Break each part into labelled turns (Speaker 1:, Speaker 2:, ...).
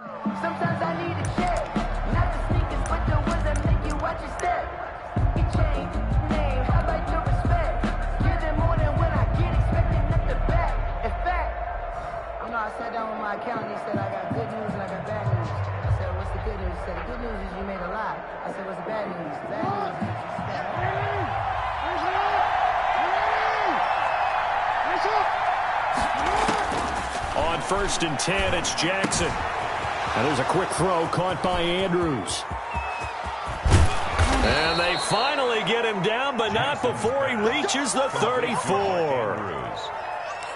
Speaker 1: Sometimes I need a check, not the sneakers, but the ones that make you watch your step. You change name, how about your respect? Give them more than when I get expecting at the back. In fact, I sat down with my accountant. He said I got good news and I got bad news. I said, what's the good news? He said, the good news is you made a lot. I said, what's the bad news? The bad news is
Speaker 2: on 1st and 10, it's Jackson. And there's a quick throw caught by Andrews. And they finally get him down, but not before he reaches the 34.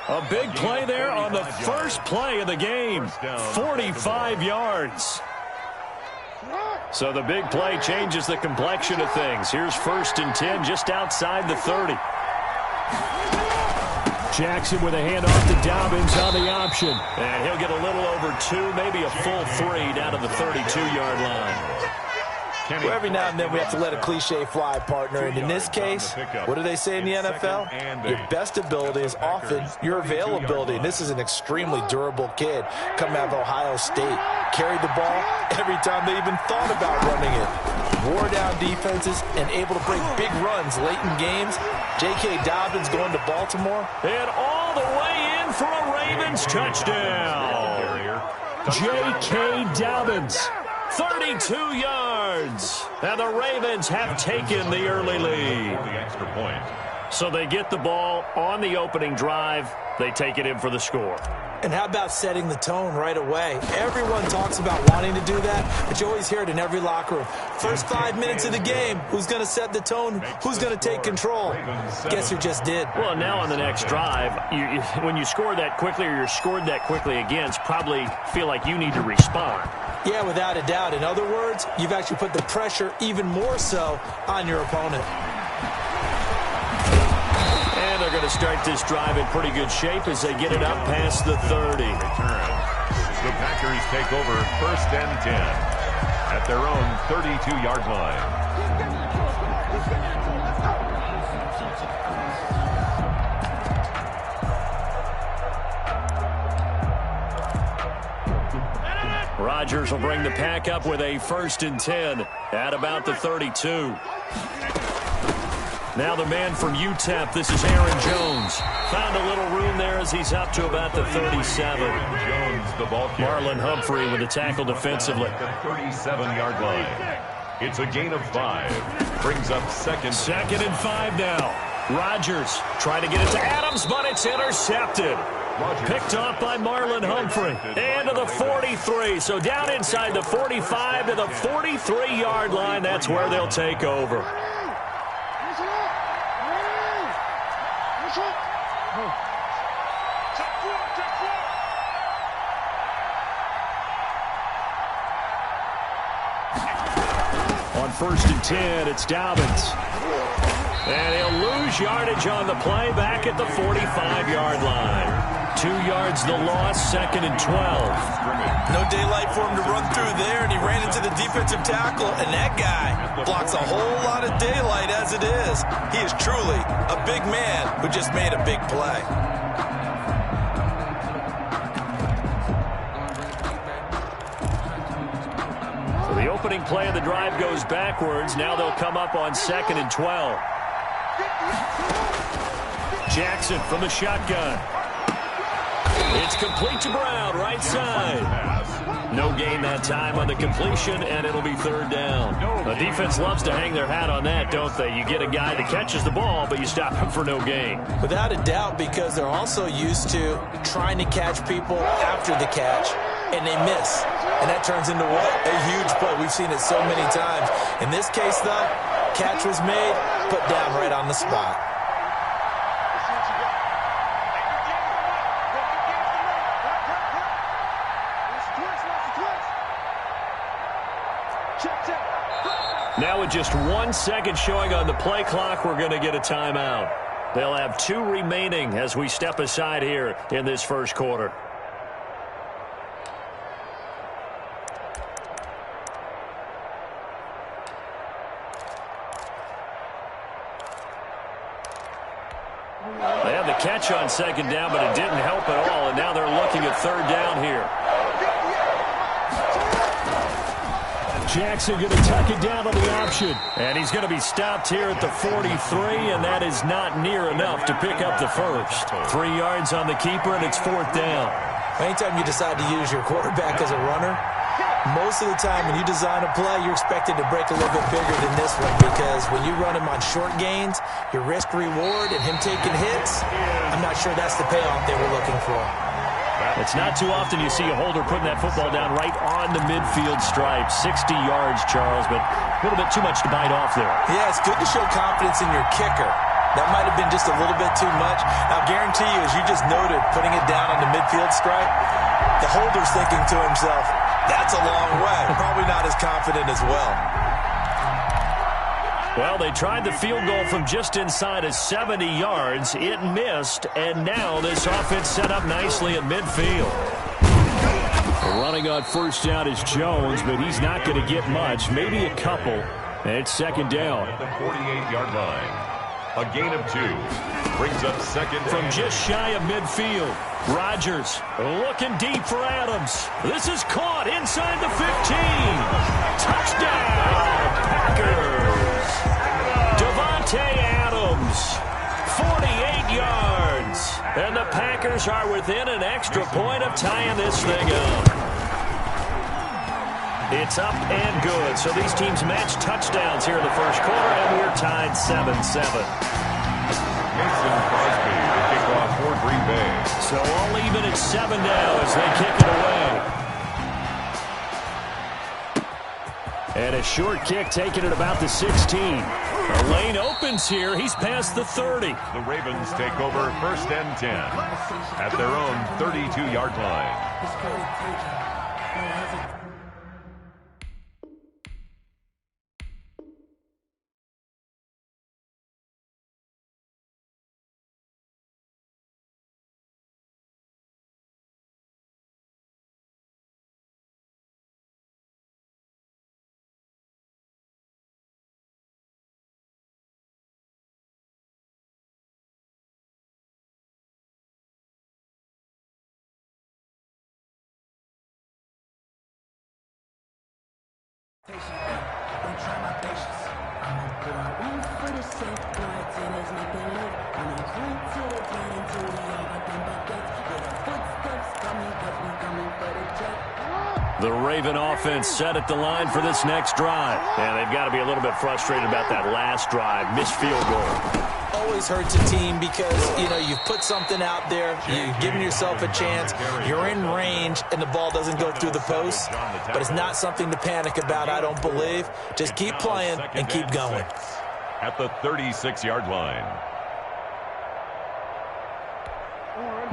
Speaker 2: A big play there on the first play of the game. 45 yards. So the big play changes the complexion of things. Here's 1st and 10 just outside the 30. Jackson with a handoff to Dobbins on the option. And he'll get a little over 2, maybe a full 3 down to the 32-yard line.
Speaker 3: Well, every now and then we have to let a cliche fly, partner. And in this case, what do they say in the NFL? Your best ability is often your availability. And this is an extremely durable kid coming out of Ohio State. Carried the ball every time they even thought about running it. Wore down defenses and able to break big runs late in games. J.K. Dobbins going to Baltimore.
Speaker 2: And all the way in for a Ravens touchdown. J.K. Dobbins. 32 yards. And the Ravens have taken the early lead. So they get the ball on the opening drive. They take it in for the score.
Speaker 3: And how about setting the tone right away? Everyone talks about wanting to do that, but you always hear it in every locker room. First 5 minutes of the game, who's going to set the tone? Who's going to take control? Guess who just did?
Speaker 2: Well, now on the next drive, when you score that quickly or you're scored that quickly against, probably feel like you need to respond.
Speaker 3: Yeah, without a doubt. In other words, you've actually put the pressure even more so on your opponent.
Speaker 2: And they're going to start this drive in pretty good shape as they get it up past the 30.
Speaker 4: The Packers take over 1st and 10 at their own 32-yard line.
Speaker 2: Rodgers will bring the pack up with a 1st and 10 at about the 32. Now the man from UTEP, this is Aaron Jones. Found a little room there as he's up to about the 37.
Speaker 4: Jones, the ball carrier.
Speaker 2: Marlon Humphrey with the tackle defensively.
Speaker 4: At the 37-yard line. It's a gain of 5. Brings up second.
Speaker 2: 2nd and 5 now. Rodgers trying to get it to Adams, but it's intercepted. Picked off by Marlon Humphrey. And to the 43. So down inside the 45 to the 43-yard line. That's where they'll take over. On 1st and 10, it's Dobbins. And he'll lose yardage on the play back at the 45-yard line. 2 yards the loss, 2nd and 12.
Speaker 3: No daylight for him to run through there, and he ran into the defensive tackle, and that guy blocks a whole lot of daylight as it is. He is truly a big man who just made a big play.
Speaker 2: So the opening play of the drive goes backwards. Now they'll come up on 2nd and 12. Jackson from the shotgun. It's complete to Brown, right side. No gain that time on the completion, and it'll be 3rd down. The defense loves to hang their hat on that, don't they? You get a guy that catches the ball, but you stop him for no gain.
Speaker 3: Without a doubt, because they're also used to trying to catch people after the catch, and they miss. And that turns into what? A huge play. We've seen it so many times. In this case, though, catch was made, put down right on the spot.
Speaker 2: Now with just 1 second showing on the play clock, we're going to get a timeout. They'll have 2 remaining as we step aside here in this first quarter. They had the catch on 2nd down, but it didn't help at all, and now they're looking at 3rd down here. Jackson going to tuck it down on the option. And he's going to be stopped here at the 43, and that is not near enough to pick up the first. 3 yards on the keeper, and it's 4th down.
Speaker 3: Anytime you decide to use your quarterback as a runner, most of the time when you design a play, you're expected to break a little bit bigger than this one, because when you run him on short gains, your risk-reward and him taking hits, I'm not sure that's the payoff they were looking for.
Speaker 2: It's not too often you see a holder putting that football down right on the midfield stripe. 60 yards, Charles, but a little bit too much to bite off there.
Speaker 3: Yeah, it's good to show confidence in your kicker. That might have been just a little bit too much. I'll guarantee you, as you just noted, putting it down on the midfield stripe, the holder's thinking to himself, that's a long way. Probably not as confident as well.
Speaker 2: Well, they tried the field goal from just inside of 70 yards. It missed, and now this offense set up nicely at midfield. Running on first down is Jones, but he's not going to get much, maybe a couple. And it's 2nd down.
Speaker 4: At the 48-yard line. A gain of 2. Brings up 2nd.
Speaker 2: From just shy of midfield. Rodgers looking deep for Adams. This is caught inside the 15. Touchdown, Packers. Devontae Adams, 48 yards. And the Packers are within an extra point of tying this thing up. It's up and good. So these teams match touchdowns here in the first quarter, and we're tied 7-7.
Speaker 4: Mason Crosby to kick off for Green Bay.
Speaker 2: So all even at 7 now as they kick it away. And a short kick taken at about the 16. The lane opens here. He's past the 30.
Speaker 4: The Ravens take over 1st and 10 at their own 32-yard line.
Speaker 5: Don't try my patience. I'm a boy, one for the safe, tennis, nothing left. And I'm free to the plan until we all got them buckets. Yeah, the footsteps coming, but we coming for the jet.
Speaker 2: The Raven offense set at the line for this next drive. And they've got to be a little bit frustrated about that last drive. Missed field goal.
Speaker 3: Always hurts a team because, you know, you've put something out there, you've given yourself a chance, you're in range, and the ball doesn't go through the post. But it's not something to panic about, I don't believe. Just keep playing and keep going.
Speaker 4: At the 36-yard line.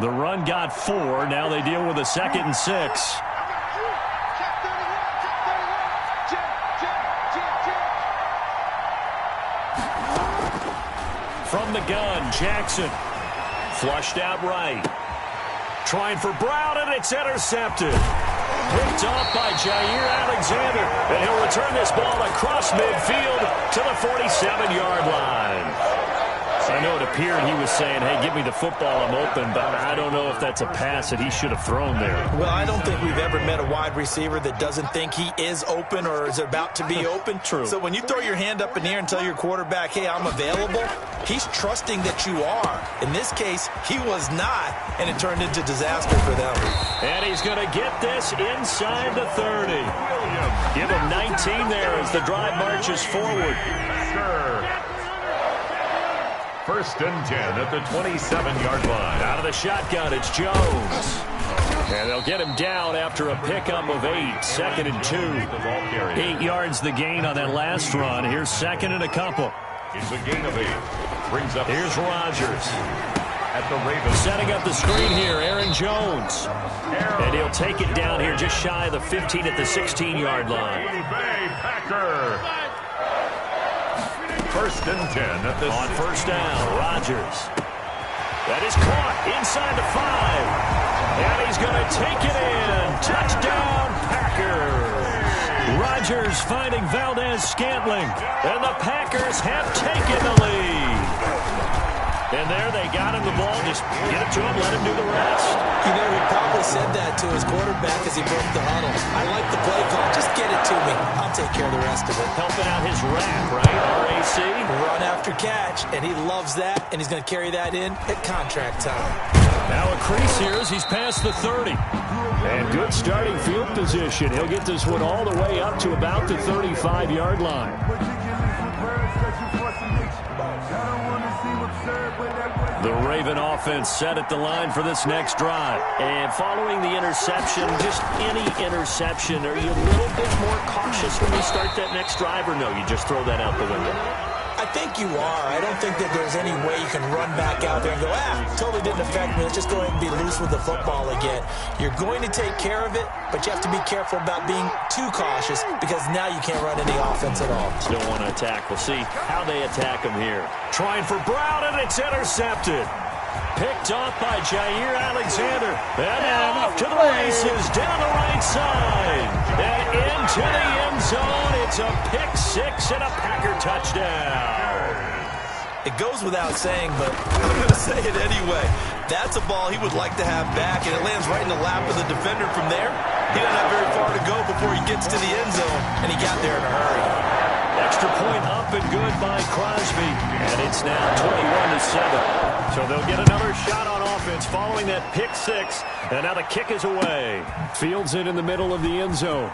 Speaker 2: The run got 4. Now they deal with a 2nd and 6. From the gun, Jackson. Flushed out right. Trying for Brown, and it's intercepted. Picked off by Jair Alexander. And he'll return this ball across midfield to the 47-yard line. I know it appeared he was saying, hey, give me the football, I'm open, but I don't know if that's a pass that he should have thrown there.
Speaker 3: Well, I don't think we've ever met a wide receiver that doesn't think he is open or is about to be open.
Speaker 2: True.
Speaker 3: So when you throw your hand up in the air and tell your quarterback, hey, I'm available, he's trusting that you are. In this case, he was not, and it turned into disaster for them.
Speaker 2: And he's going to get this inside the 30. Give him 19 there as the drive marches forward.
Speaker 4: First and 10 at the 27-yard line.
Speaker 2: Out of the shotgun, it's Jones. And they'll get him down after a pickup of 8. 2nd and 2. 8 yards the gain on that last run. Here's 2nd and a couple.
Speaker 4: It's a gain of 8. Brings up.
Speaker 2: Here's Rodgers.
Speaker 4: At the Ravens.
Speaker 2: Setting up the screen here, Aaron Jones. And he'll take it down here just shy of the 15 at the 16-yard line.
Speaker 4: Bay Packer. First and 10 at the
Speaker 2: on first down, Rodgers. That is caught inside the 5. And he's going to take it in. Touchdown, Packers. Rodgers finding Valdez-Scantling. And the Packers have taken the lead. And there they got him the ball. Just get it to him, let him do the rest.
Speaker 3: You know, he probably said that to his quarterback as he broke the huddle. I like the play call. Just get it to me. I'll take care of the rest of it.
Speaker 2: Helping out his RAC, right? RAC.
Speaker 3: Run after catch, and he loves that, and he's going to carry that in at contract time.
Speaker 2: Now a crease here as he's past the 30. And good starting field position. He'll get this one all the way up to about the 35-yard line. The Raven offense set at the line for this next drive. And following the interception, just any interception, are you a little bit more cautious when you start that next drive, or no, you just throw that out the window?
Speaker 3: I think you are. I don't think that there's any way you can run back out there and go, totally didn't affect me. Let's just go ahead and be loose with the football again. You're going to take care of it, but you have to be careful about being too cautious because now you can't run any offense at all.
Speaker 2: Still want to attack. We'll see how they attack him here. Trying for Brown, and it's intercepted. Picked off by Jair Alexander. And now off to the races, down the right side. And into the end zone. It's a pick six and a Packer touchdown.
Speaker 3: It goes without saying, but I'm going to say it anyway. That's a ball he would like to have back, and it lands right in the lap of the defender from there. He doesn't have very far to go before he gets to the end zone, and he got there in a hurry.
Speaker 2: Extra point up and good by Crosby. And it's now 21-7. So they'll get another shot on offense following that pick six. And now the kick is away. Fields it in the middle of the end zone.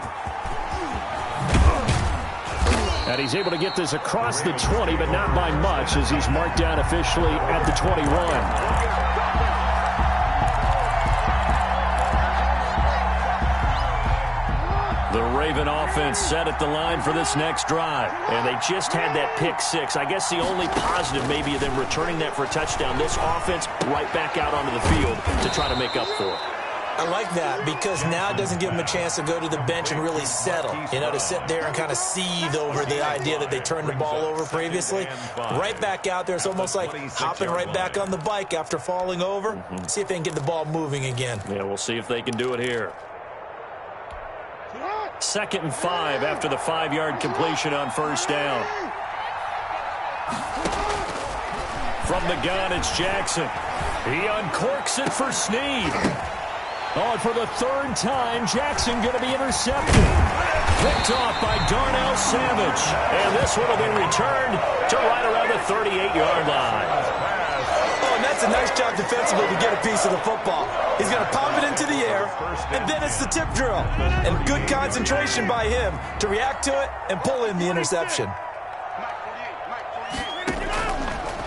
Speaker 2: And he's able to get this across the 20, but not by much as he's marked down officially at the 21. The Raven offense set at the line for this next drive. And they just had that pick six. I guess the only positive maybe of them returning that for a touchdown. This offense right back out onto the field to try to make up for it.
Speaker 3: I like that because now it doesn't give them a chance to go to the bench and really settle. You know, to sit there and kind of seethe over the idea that they turned the ball over previously. Right back out there. It's almost like hopping right back on the bike after falling over. See if they can get the ball moving again.
Speaker 2: Yeah, we'll see if they can do it here. 2nd and 5 after the 5-yard completion on first down. From the gun, it's Jackson. He uncorks it for Snead. Oh, and for the 3rd time, Jackson going to be intercepted. Picked off by Darnell Savage. And this one will be returned to right around the 38-yard line.
Speaker 3: Oh, and that's a nice job defensively to get a piece of the football. He's going to pop it into the air, and then it's the tip drill. And good concentration by him to react to it and pull in the interception.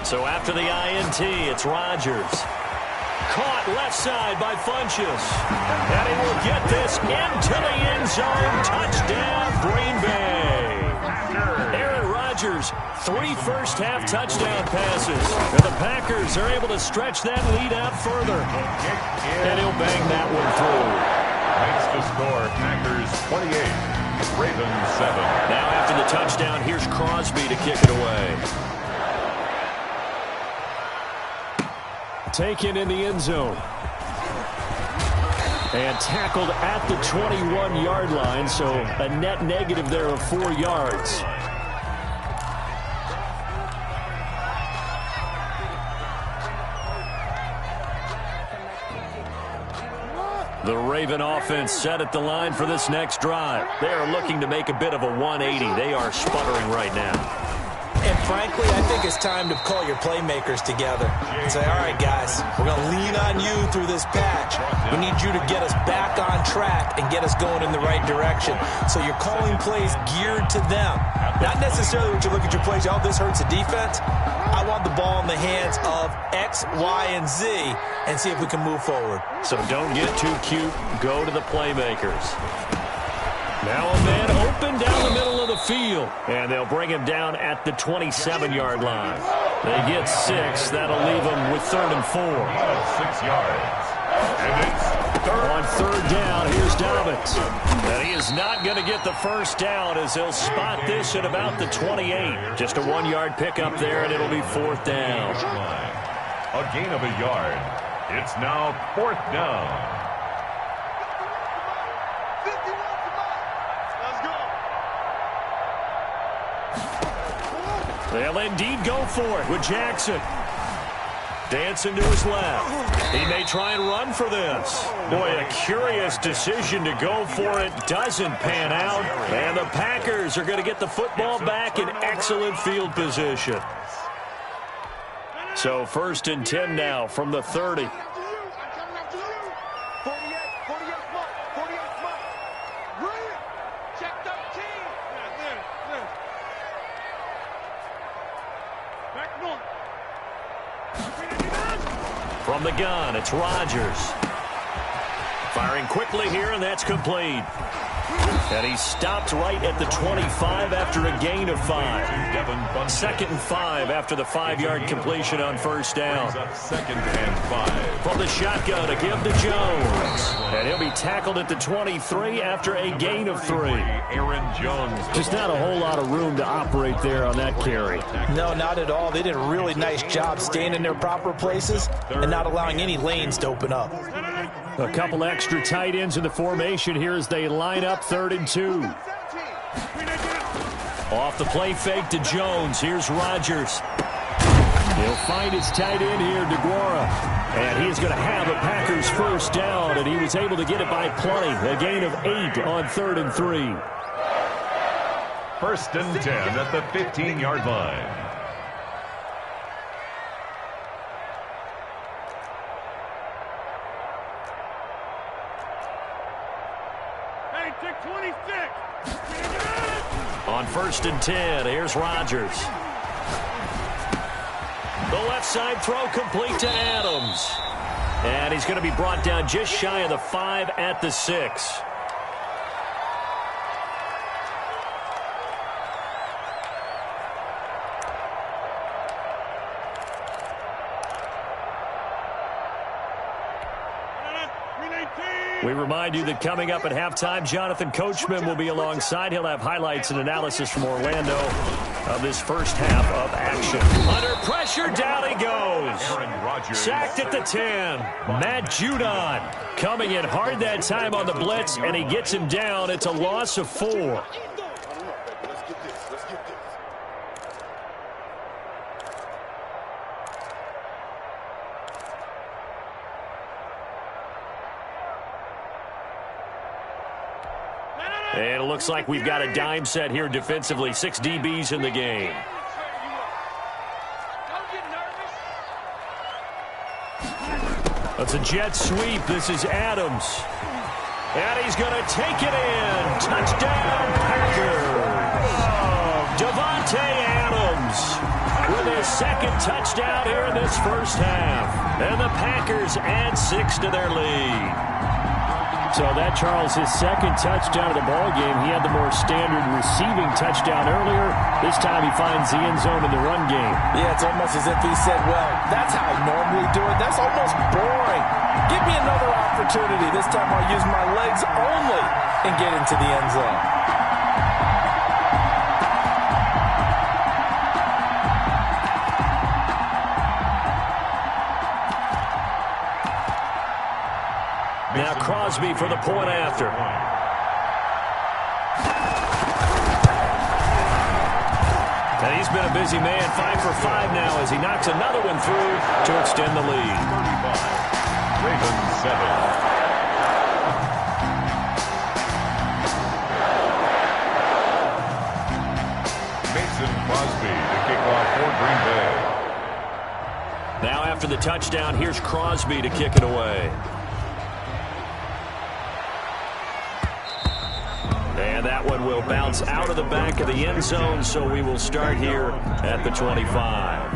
Speaker 2: So after the INT, it's Rodgers. Caught left side by Funchess. And he will get this into the end zone. Touchdown, Green Bay. Aaron Rodgers, 3 first-half touchdown passes. And the Packers are able to stretch that lead out further. And he'll bang that one through.
Speaker 4: Makes the score, Packers 28, Ravens 7.
Speaker 2: Now after the touchdown, here's Crosby to kick it away. Taken in the end zone. And tackled at the 21-yard line, so a net negative there of 4 yards. The Raven offense set at the line for this next drive. They are looking to make a bit of a 180. They are sputtering right now.
Speaker 3: And frankly, I think it's time to call your playmakers together and say, all right, guys, we're going to lean on you through this patch. We need you to get us back on track and get us going in the right direction. So you're calling plays geared to them. Not necessarily when you look at your plays, oh, this hurts the defense. I want the ball in the hands of X, Y, and Z and see if we can move forward.
Speaker 2: So don't get too cute. Go to the playmakers. Now a man open down the middle of the field. And they'll bring him down at the 27-yard line. They get 6. That'll leave them with 3rd and 4.
Speaker 4: 6 yards. And it's
Speaker 2: On 3rd down, here's Dobbins. And he is not going to get the first down as he'll spot this at about the 28. Just a 1-yard pickup there, and it'll be 4th down.
Speaker 4: a gain of a yard. It's now 4th down. Let's go.
Speaker 2: They'll indeed go for it with Jackson. Dancing to his left. He may try and run for this. Boy, a curious decision to go for it. Doesn't pan out. And the Packers are going to get the football back in excellent field position. So 1st and 10 now from the 30. From the gun, it's Rodgers. Firing quickly here, and that's complete. And he stopped right at the 25 after a gain of 5. 2nd and 5 after the 5-yard completion on 1st down.
Speaker 4: 2nd and 5.
Speaker 2: From the shotgun to give to Jones. And he'll be tackled at the 23 after a gain of 3.
Speaker 4: Aaron Jones.
Speaker 2: Just not a whole lot of room to operate there on that carry.
Speaker 3: No, not at all. They did a really nice job staying in their proper places and not allowing any lanes to open up.
Speaker 2: A couple extra tight ends in the formation here as they line up 3rd and 2. Off the play fake to Jones. Here's Rodgers. He'll find his tight end here, DeGuara. And he's going to have a Packers 1st down, and he was able to get it by plenty. A gain of 8 on 3rd and 3.
Speaker 4: 1st and 10 at the 15-yard line.
Speaker 2: On 1st and 10, here's Rodgers. The left side throw complete to Adams. And he's going to be brought down just shy of the 5 at the 6. We remind you that coming up at halftime, Jonathan Coachman will be alongside. He'll have highlights and analysis from Orlando of this first half of action. Under pressure, down he goes. Sacked at the 10. Matt Judon coming in hard that time on the blitz, and he gets him down. It's a loss of 4. And it looks like we've got a dime set here defensively. 6 DBs in the game. That's a jet sweep. This is Adams. And he's going to take it in. Touchdown, Packers. Devontae Adams with his 2nd touchdown here in this first half. And the Packers add 6 to their lead. So that, Charles, his 2nd touchdown of the ballgame. He had the more standard receiving touchdown earlier. This time he finds the end zone in the run game. Yeah, it's almost as if he said, well, that's how I normally do it. That's almost boring. Give me another opportunity. This time I'll use my legs only and get into the end zone. Now Crosby for the point after. And he's been a busy man, 5 for 5 now as he knocks another one through to extend the lead.
Speaker 4: 35. Ravens 7. Mason Crosby to kick off for Green Bay.
Speaker 2: Now after the touchdown, here's Crosby to kick it away. And that one will bounce out of the back of the end zone, so we will start here at the 25.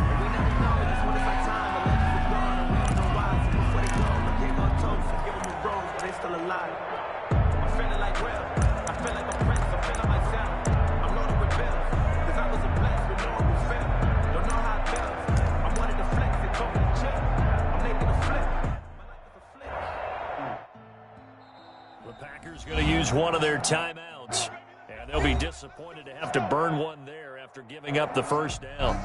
Speaker 2: The Packers going to use one of their timeouts. And they'll be disappointed to have to burn one there after giving up the 1st down.